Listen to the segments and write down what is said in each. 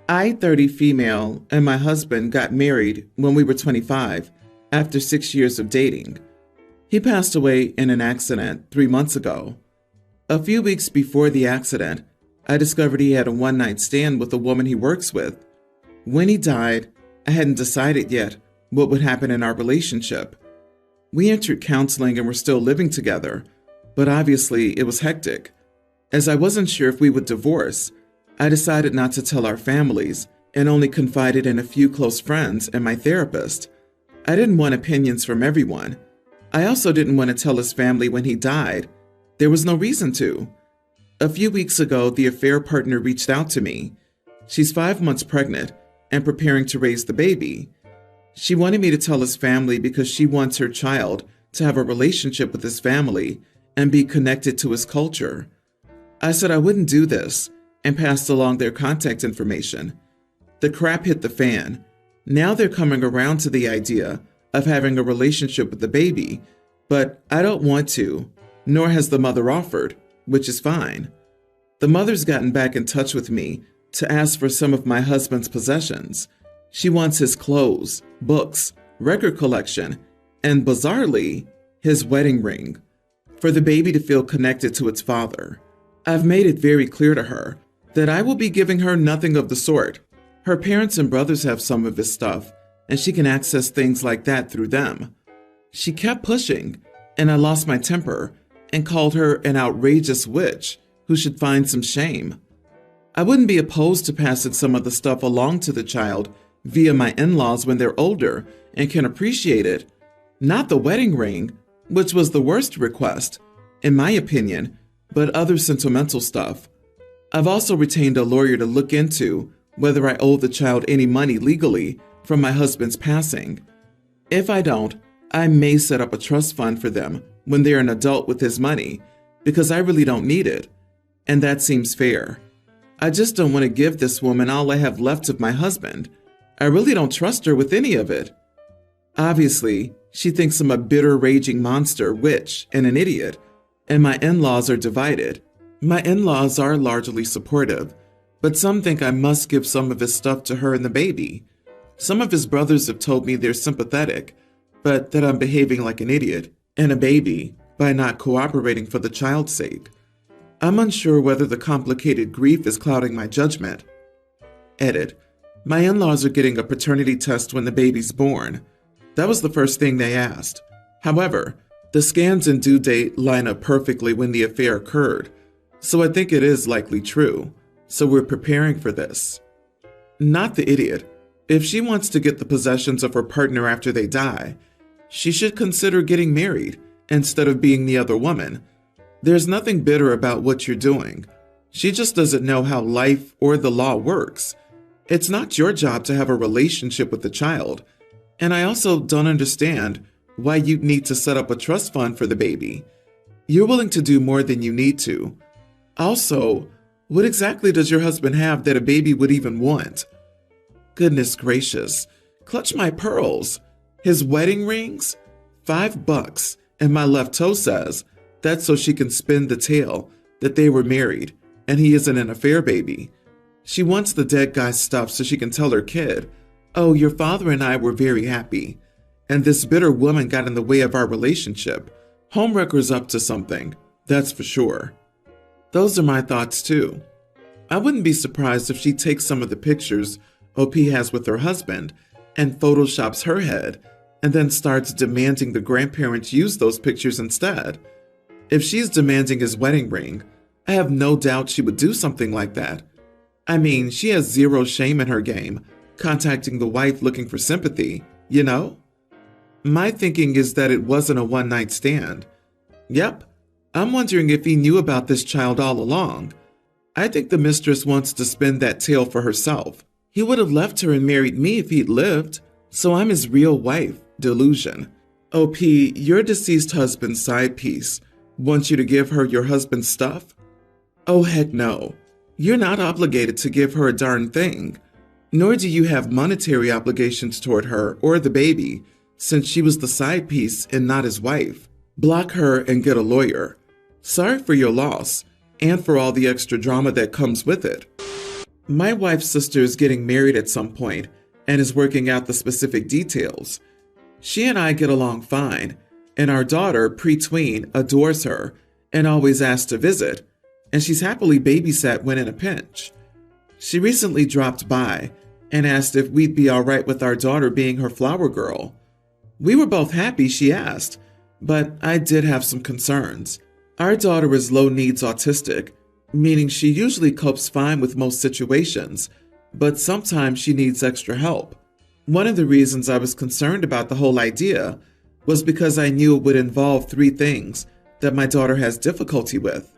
I, 30 female, and my husband got married when we were 25 after 6 years of dating. He passed away in an accident 3 months ago. A few weeks before the accident, I discovered he had a one-night stand with a woman he works with. When he died, I hadn't decided yet what would happen in our relationship. We entered counseling and were still living together, but obviously it was hectic. As I wasn't sure if we would divorce, I decided not to tell our families and only confided in a few close friends and my therapist. I didn't want opinions from everyone. I also didn't want to tell his family when he died. There was no reason to. A few weeks ago, the affair partner reached out to me. She's 5 months pregnant and preparing to raise the baby. She wanted me to tell his family because she wants her child to have a relationship with his family and be connected to his culture. I said I wouldn't do this and passed along their contact information. The crap hit the fan. Now they're coming around to the idea of having a relationship with the baby, but I don't want to, nor has the mother offered, which is fine. The mother's gotten back in touch with me to ask for some of my husband's possessions. She wants his clothes, books, record collection, and bizarrely, his wedding ring, for the baby to feel connected to its father. I've made it very clear to her that I will be giving her nothing of the sort. Her parents and brothers have some of his stuff, and she can access things like that through them. She kept pushing, and I lost my temper and called her an outrageous witch who should find some shame. I wouldn't be opposed to passing some of the stuff along to the child via my in-laws when they're older and can appreciate it. Not the wedding ring, which was the worst request, in my opinion, but other sentimental stuff. I've also retained a lawyer to look into whether I owe the child any money legally from my husband's passing. If I don't, I may set up a trust fund for them when they're an adult with his money, because I really don't need it, and that seems fair. I just don't want to give this woman all I have left of my husband. I really don't trust her with any of it. Obviously, she thinks I'm a bitter, raging monster, witch, and an idiot, and my in-laws are divided. My in-laws are largely supportive, but some think I must give some of his stuff to her and the baby. Some of his brothers have told me they're sympathetic, but that I'm behaving like an idiot and a baby by not cooperating for the child's sake. I'm unsure whether the complicated grief is clouding my judgment. Edit. My in-laws are getting a paternity test when the baby's born. That was the first thing they asked. However, the scans and due date line up perfectly when the affair occurred, so I think it is likely true. So we're preparing for this. Not the idiot. If she wants to get the possessions of her partner after they die, she should consider getting married instead of being the other woman. There's nothing bitter about what you're doing. She just doesn't know how life or the law works. It's not your job to have a relationship with the child. And I also don't understand why you'd need to set up a trust fund for the baby. You're willing to do more than you need to. Also, what exactly does your husband have that a baby would even want? Goodness gracious, clutch my pearls. His wedding rings? $5, and my left toe says that's so she can spin the tale that they were married and he isn't an affair baby. She wants the dead guy's stuff so she can tell her kid, oh, your father and I were very happy, and this bitter woman got in the way of our relationship. Homewrecker's up to something, that's for sure. Those are my thoughts too. I wouldn't be surprised if she takes some of the pictures OP has with her husband and photoshops her head and then starts demanding the grandparents use those pictures instead. If she's demanding his wedding ring, I have no doubt she would do something like that. I mean, she has zero shame in her game, contacting the wife looking for sympathy, you know? My thinking is that it wasn't a one-night stand. Yep, I'm wondering if he knew about this child all along. I think the mistress wants to spin that tale for herself. He would have left her and married me if he'd lived, so I'm his real wife. Delusion. OP, your deceased husband's side piece wants you to give her your husband's stuff? Oh heck no. You're not obligated to give her a darn thing. Nor do you have monetary obligations toward her or the baby, since she was the side piece and not his wife. Block her and get a lawyer. Sorry for your loss, and for all the extra drama that comes with it. My wife's sister is getting married at some point and is working out the specific details. She and I get along fine, and our daughter, pre-tween, adores her and always asks to visit, and she's happily babysat when in a pinch. She recently dropped by and asked if we'd be all right with our daughter being her flower girl. We were both happy she asked, but I did have some concerns. Our daughter is low needs autistic, meaning she usually copes fine with most situations, but sometimes she needs extra help. One of the reasons I was concerned about the whole idea was because I knew it would involve three things that my daughter has difficulty with: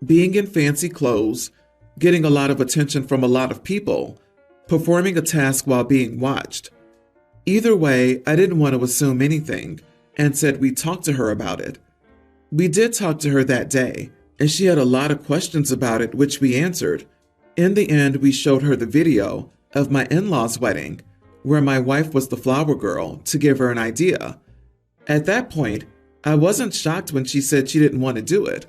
being in fancy clothes, getting a lot of attention from a lot of people, performing a task while being watched. Either way, I didn't want to assume anything and said we'd talk to her about it. We did talk to her that day, and she had a lot of questions about it, which we answered. In the end, we showed her the video of my in-laws' wedding, where my wife was the flower girl, to give her an idea. At that point, I wasn't shocked when she said she didn't want to do it,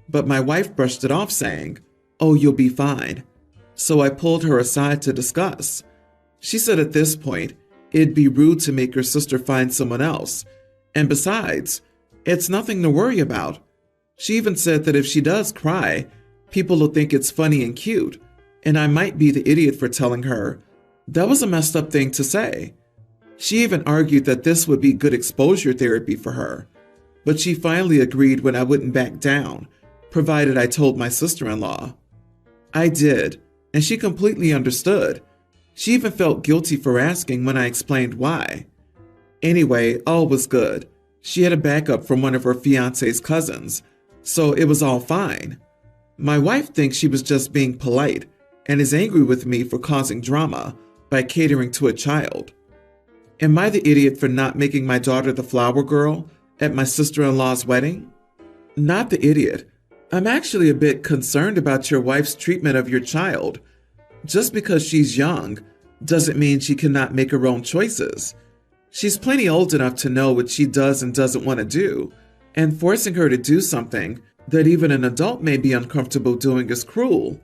but my wife brushed it off saying, "Oh, you'll be fine." So I pulled her aside to discuss. She said at this point, it'd be rude to make her sister find someone else, and besides, it's nothing to worry about. She even said that if she does cry, people will think it's funny and cute, and I might be the idiot for telling her that was a messed up thing to say. She even argued that this would be good exposure therapy for her, but she finally agreed when I wouldn't back down, provided I told my sister-in-law. I did, and she completely understood. She even felt guilty for asking when I explained why. Anyway, all was good. She had a backup from one of her fiance's cousins, so it was all fine. My wife thinks she was just being polite and is angry with me for causing drama by catering to a child. Am I the idiot for not making my daughter the flower girl at my sister-in-law's wedding? Not the idiot. I'm actually a bit concerned about your wife's treatment of your child. Just because she's young doesn't mean she cannot make her own choices. She's plenty old enough to know what she does and doesn't want to do, and forcing her to do something that even an adult may be uncomfortable doing is cruel.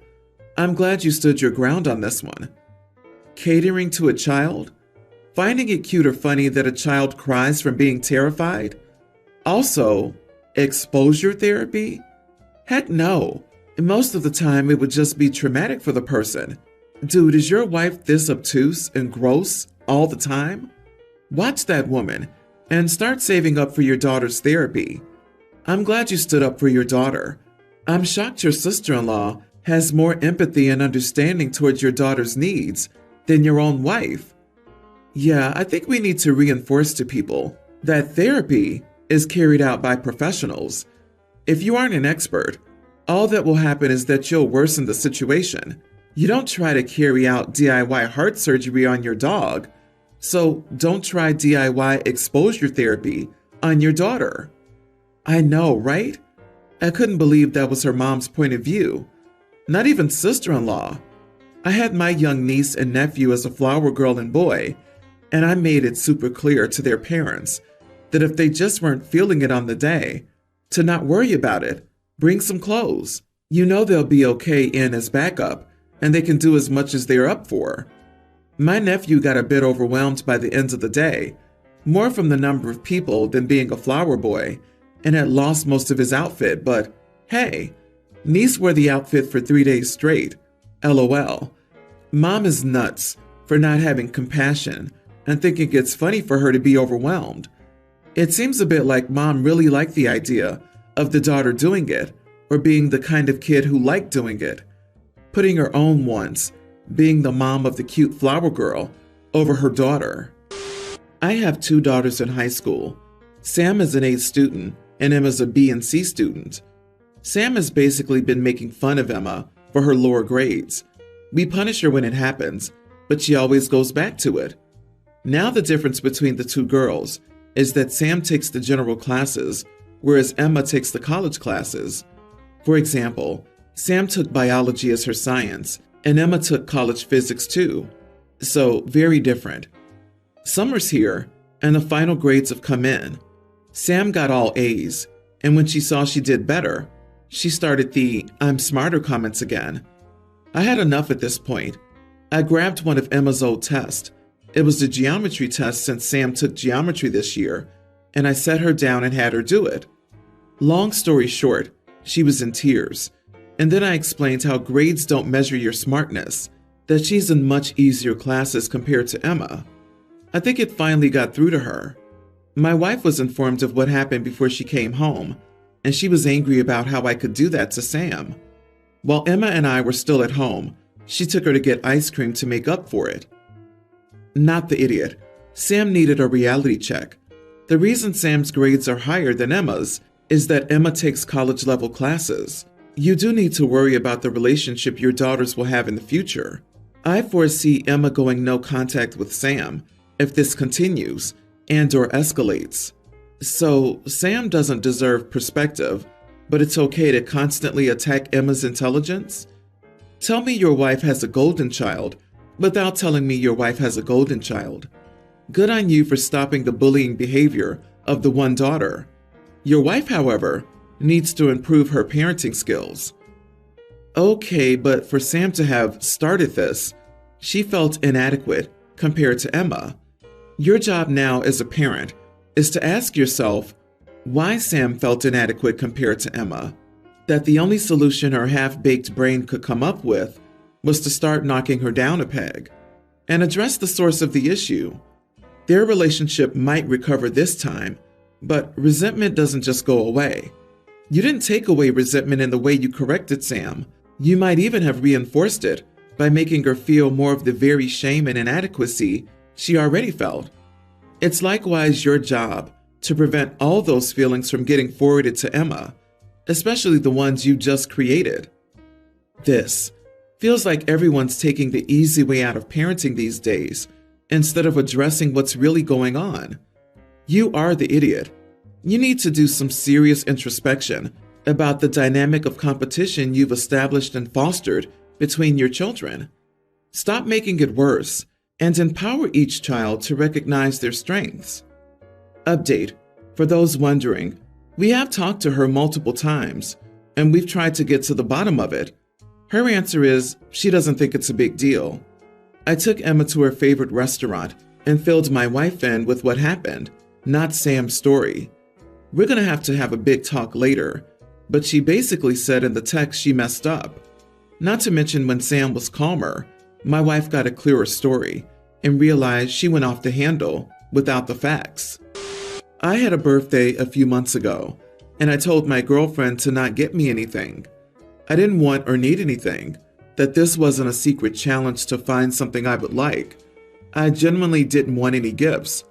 I'm glad you stood your ground on this one. Catering to a child? Finding it cute or funny that a child cries from being terrified? Also, exposure therapy? Heck no. Most of the time it would just be traumatic for the person. Dude, is your wife this obtuse and gross all the time? Watch that woman and start saving up for your daughter's therapy. I'm glad you stood up for your daughter. I'm shocked your sister-in-law has more empathy and understanding towards your daughter's needs than your own wife. Yeah, I think we need to reinforce to people that therapy is carried out by professionals. If you aren't an expert, all that will happen is that you'll worsen the situation. You don't try to carry out DIY heart surgery on your dog, so don't try DIY exposure therapy on your daughter. I know, right? I couldn't believe that was her mom's point of view. Not even sister-in-law. I had my young niece and nephew as a flower girl and boy, and I made it super clear to their parents that if they just weren't feeling it on the day, to not worry about it. Bring some clothes. You know they'll be okay in as backup, and they can do as much as they're up for. My nephew got a bit overwhelmed by the end of the day, more from the number of people than being a flower boy, and had lost most of his outfit, but hey, niece wore the outfit for 3 days straight. LOL. Mom is nuts for not having compassion and thinking it's funny for her to be overwhelmed. It seems a bit like mom really liked the idea of the daughter doing it, or being the kind of kid who liked doing it, putting her own wants, being the mom of the cute flower girl, over her daughter. I have 2 daughters in high school. Sam is an A student, and Emma's a B and C student. Sam has basically been making fun of Emma for her lower grades. We punish her when it happens, but she always goes back to it. Now the difference between the 2 girls is that Sam takes the general classes, whereas Emma takes the college classes. For example, Sam took biology as her science, and Emma took college physics too. So, very different. Summer's here, and the final grades have come in. Sam got all A's, and when she saw she did better, she started the "I'm smarter" comments again. I had enough at this point. I grabbed one of Emma's old tests. It was the geometry test since Sam took geometry this year, and I set her down and had her do it. Long story short, she was in tears, and then I explained how grades don't measure your smartness, that she's in much easier classes compared to Emma. I think it finally got through to her. My wife was informed of what happened before she came home, and she was angry about how I could do that to Sam. While Emma and I were still at home, she took her to get ice cream to make up for it. Not the idiot. Sam needed a reality check. The reason Sam's grades are higher than Emma's is that Emma takes college-level classes. You do need to worry about the relationship your daughters will have in the future. I foresee Emma going no contact with Sam if this continues and/or escalates. So Sam doesn't deserve perspective, but it's okay to constantly attack Emma's intelligence? Tell me your wife has a golden child without telling me your wife has a golden child. Good on you for stopping the bullying behavior of the one daughter. Your wife, however, needs to improve her parenting skills. Okay, but for Sam to have started this, she felt inadequate compared to Emma. Your job now as a parent is to ask yourself why Sam felt inadequate compared to Emma, that the only solution her half-baked brain could come up with was to start knocking her down a peg, and address the source of the issue. Their relationship might recover this time, but resentment doesn't just go away. You didn't take away resentment in the way you corrected Sam. You might even have reinforced it by making her feel more of the very shame and inadequacy she already felt. It's likewise your job to prevent all those feelings from getting forwarded to Emma, especially the ones you just created. This feels like everyone's taking the easy way out of parenting these days instead of addressing what's really going on. You are the idiot. You need to do some serious introspection about the dynamic of competition you've established and fostered between your children. Stop making it worse and empower each child to recognize their strengths. Update: for those wondering, we have talked to her multiple times, and we've tried to get to the bottom of it. Her answer is she doesn't think it's a big deal. I took Emma to her favorite restaurant and filled my wife in with what happened, not Sam's story. We're going to have a big talk later, but she basically said in the text she messed up. Not to mention when Sam was calmer, my wife got a clearer story and realized she went off the handle without the facts. I had a birthday a few months ago, and I told my girlfriend to not get me anything. I didn't want or need anything, that this wasn't a secret challenge to find something I would like. I genuinely didn't want any gifts.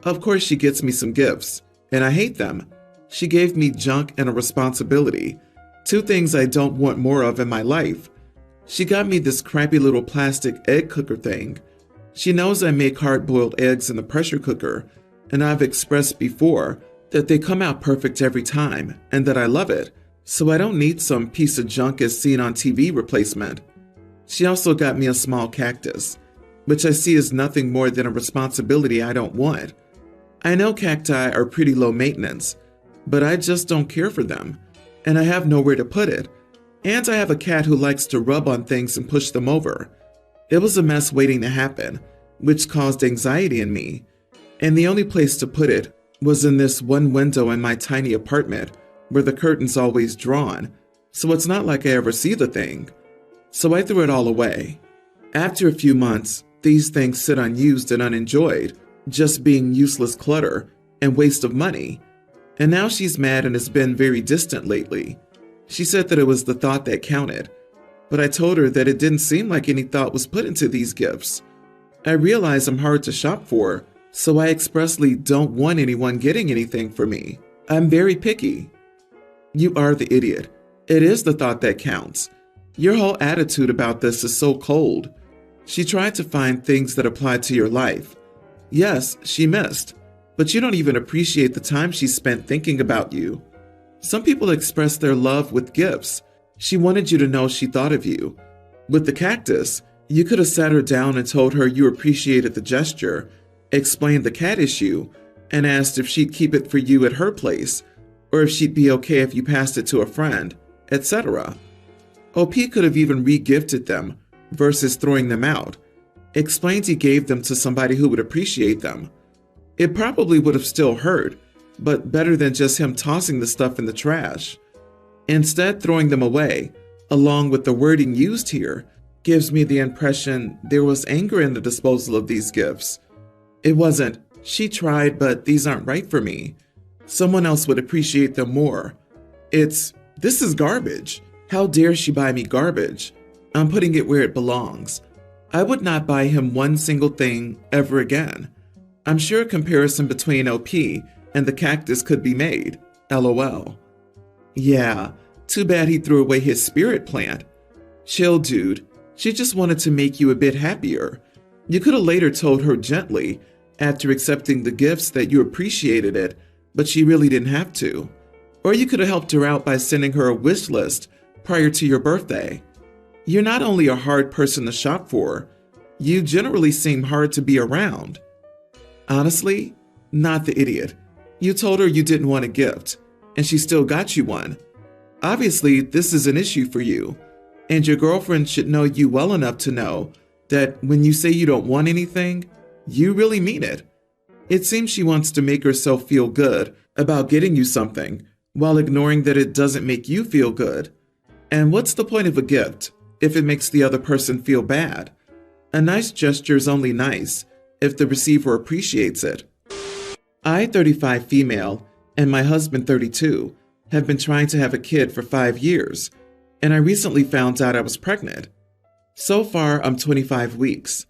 Of course she gets me some gifts, and I hate them. She gave me junk and a responsibility, two things I don't want more of in my life. She got me this crappy little plastic egg cooker thing. She knows I make hard-boiled eggs in the pressure cooker, and I've expressed before that they come out perfect every time and that I love it, so I don't need some piece of junk as seen on TV replacement. She also got me a small cactus, which I see as nothing more than a responsibility I don't want. I know cacti are pretty low maintenance, but I just don't care for them, and I have nowhere to put it. And I have a cat who likes to rub on things and push them over. It was a mess waiting to happen, which caused anxiety in me, and the only place to put it was in this one window in my tiny apartment where the curtain's always drawn, so it's not like I ever see the thing. So I threw it all away. After a few months, these things sit unused and unenjoyed, just being useless clutter and waste of money. And now she's mad and has been very distant lately. She said that it was the thought that counted, but I told her that it didn't seem like any thought was put into these gifts. I realize I'm hard to shop for, so I expressly don't want anyone getting anything for me. I'm very picky. You are the idiot. It is the thought that counts. Your whole attitude about this is so cold. She tried to find things that apply to your life. Yes, she missed, but you don't even appreciate the time she spent thinking about you. Some people express their love with gifts. She wanted you to know she thought of you. With the cactus, you could have sat her down and told her you appreciated the gesture, explained the cat issue, and asked if she'd keep it for you at her place, or if she'd be okay if you passed it to a friend, etc. OP could have even re-gifted them versus throwing them out. Explains he gave them to somebody who would appreciate them. It probably would have still hurt, but better than just him tossing the stuff in the trash. Instead, throwing them away, along with the wording used here, gives me the impression there was anger in the disposal of these gifts. It wasn't, "She tried, but these aren't right for me. Someone else would appreciate them more." It's, "This is garbage. How dare she buy me garbage? I'm putting it where it belongs." I would not buy him one single thing ever again. I'm sure a comparison between OP and the cactus could be made. LOL. Yeah, too bad he threw away his spirit plant. Chill, dude. She just wanted to make you a bit happier. You could have later told her gently, after accepting the gifts, that you appreciated it, but she really didn't have to. Or you could have helped her out by sending her a wish list prior to your birthday. You're not only a hard person to shop for, you generally seem hard to be around. Honestly, not the idiot. You told her you didn't want a gift, and she still got you one. Obviously, this is an issue for you, and your girlfriend should know you well enough to know that when you say you don't want anything, you really mean it. It seems she wants to make herself feel good about getting you something, while ignoring that it doesn't make you feel good. And what's the point of a gift if it makes the other person feel bad? A nice gesture is only nice if the receiver appreciates it. I, 35 female, and my husband, 32, have been trying to have a kid for 5 years, and I recently found out I was pregnant. So far, I'm 25 weeks.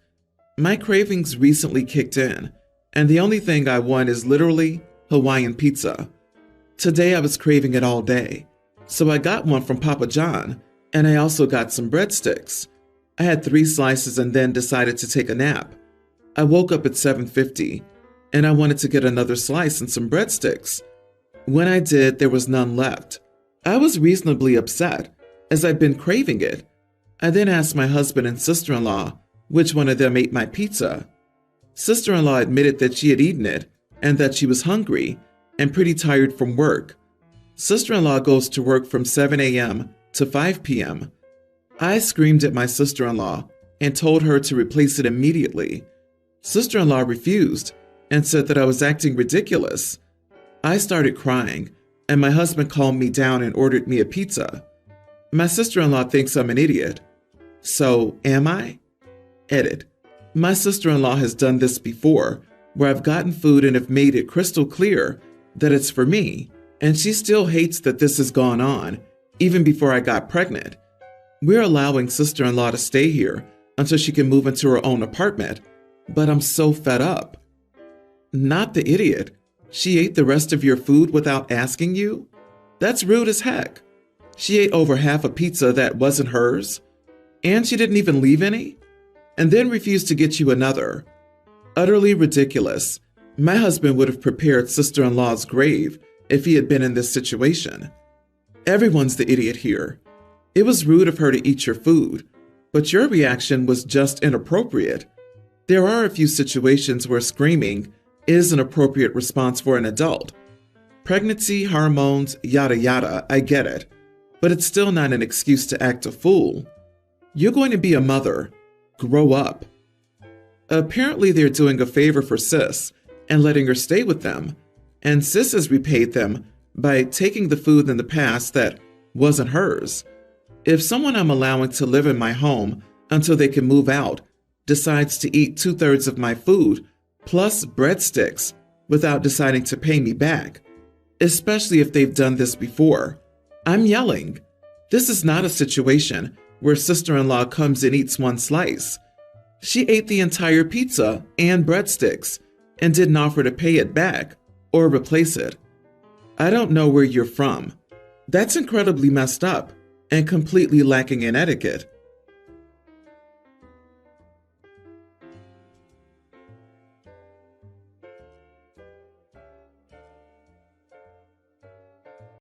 My cravings recently kicked in, and the only thing I want is literally Hawaiian pizza. Today I was craving it all day, so I got one from Papa John, and I also got some breadsticks. I had 3 slices and then decided to take a nap. I woke up at 7:50, and I wanted to get another slice and some breadsticks. When I did, there was none left. I was reasonably upset, as I'd been craving it. I then asked my husband and sister-in-law which one of them ate my pizza. Sister-in-law admitted that she had eaten it and that she was hungry and pretty tired from work. Sister-in-law goes to work from 7 a.m. to 5 p.m. I screamed at my sister-in-law and told her to replace it immediately. Sister-in-law refused and said that I was acting ridiculous. I started crying, and my husband calmed me down and ordered me a pizza. My sister-in-law thinks I'm an idiot. So, am I? Edit. My sister-in-law has done this before, where I've gotten food and have made it crystal clear that it's for me, and she still hates that this has gone on, even before I got pregnant. We're allowing sister-in-law to stay here until she can move into her own apartment, but I'm so fed up. Not the idiot. She ate the rest of your food without asking you? That's rude as heck. She ate over half a pizza that wasn't hers, and she didn't even leave any, and then refused to get you another. Utterly ridiculous. My husband would have prepared sister-in-law's grave if he had been in this situation. Everyone's the idiot here. It was rude of her to eat your food, but your reaction was just inappropriate. There are a few situations where screaming is an appropriate response for an adult. Pregnancy, hormones, yada yada, I get it. But it's still not an excuse to act a fool. You're going to be a mother. Grow up. Apparently they're doing a favor for Sis and letting her stay with them, and Sis has repaid them by taking the food in the past that wasn't hers. If someone I'm allowing to live in my home until they can move out decides to eat 2/3 of my food plus breadsticks without deciding to pay me back, especially if they've done this before, I'm yelling. This is not a situation where sister-in-law comes and eats one slice. She ate the entire pizza and breadsticks and didn't offer to pay it back or replace it. I don't know where you're from. That's incredibly messed up and completely lacking in etiquette.